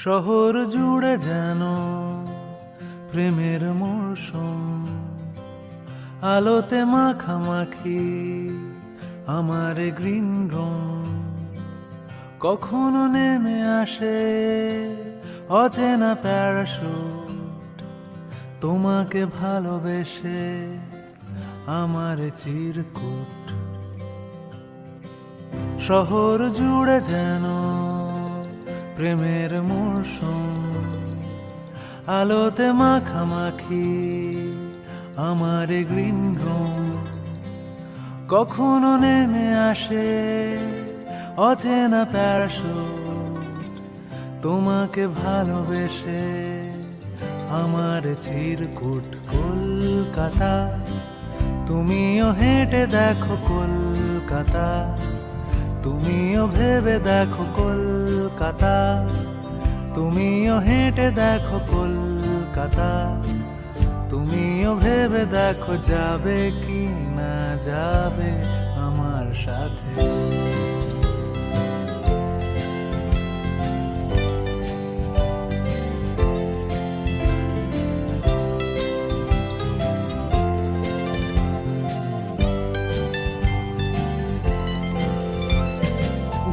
শহর জুড়ে যেন প্রেমের মৌসুম, আলোতে মাখামাখি আমার গ্রিন রুম। কখনো নেমে আসে অচেনা প্যারাশুট, তোমাকে ভালোবেসে আমার চিরকুট। শহর জুড়ে যেন প্রেমের মৌসুম, আলোতে মাখামাখি আমার গ্রিন রুম। কখনো নেমে আসে অচেনা প্যারাশুট, তোমাকে ভালোবেসে আমার চিরকুট। কলকাতা, তুমিও হেঁটে দেখো কলকাতা, তুমিও ভেবে দেখো কলকাতা, তুমিও হেঁটে দেখো কলকাতা, তুমিও ভেবে দেখো যাবে কি না যাবে আমার সাথে।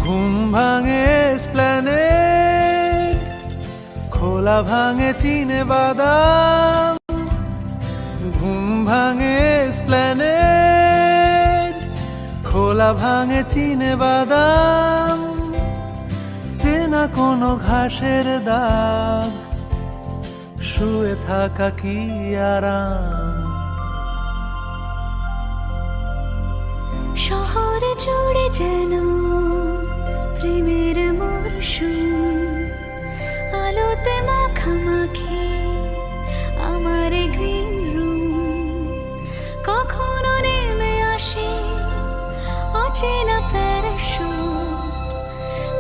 ঘুম ভাঙে এসপ্ল্যানেড, খোলা ভাঙে চিনে বাদাম। ঘুম ভাঙে এসপ্ল্যানেড, খোলা ভাঙে চিনে বাদাম। চেনা কোনো ঘাসের দাগ, শুয়ে থাকা কি আরাম। শহর জুড়ে যেন প্রেমের মরশুম, আলোতে মাখামাখি আমার গ্রিন রুম। কখনো নেমে আসে অচেনা প্যারাশুট,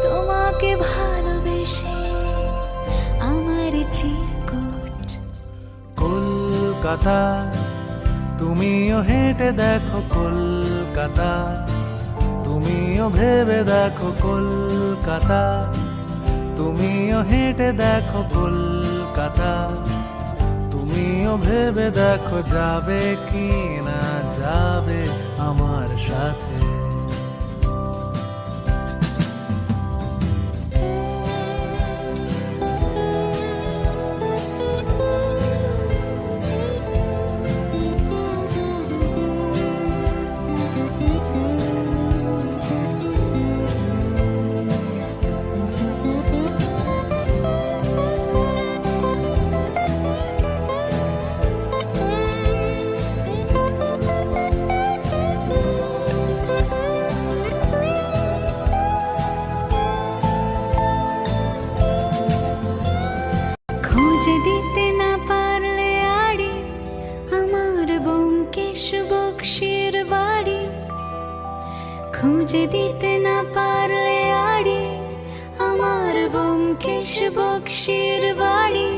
তোমাকে ভালোবেসে আমার চিরকুট। কলকাতা, তুমিও হেঁটে দেখো কলকাতা, তুমিও ভেবে দেখো কলকাতা, তুমিও হেঁটে দেখো কলকাতা, তুমিও ভেবে দেখো যাবে কি না যাবে আমার সাথে। খুঁজে দিতে না পারলে আড়ি আমার ব্যোমকেশ বক্সির বাড়ি। খুঁজে দিতে না পারলে আড়ি আমার ব্যোমকেশ বক্সির বাড়ি।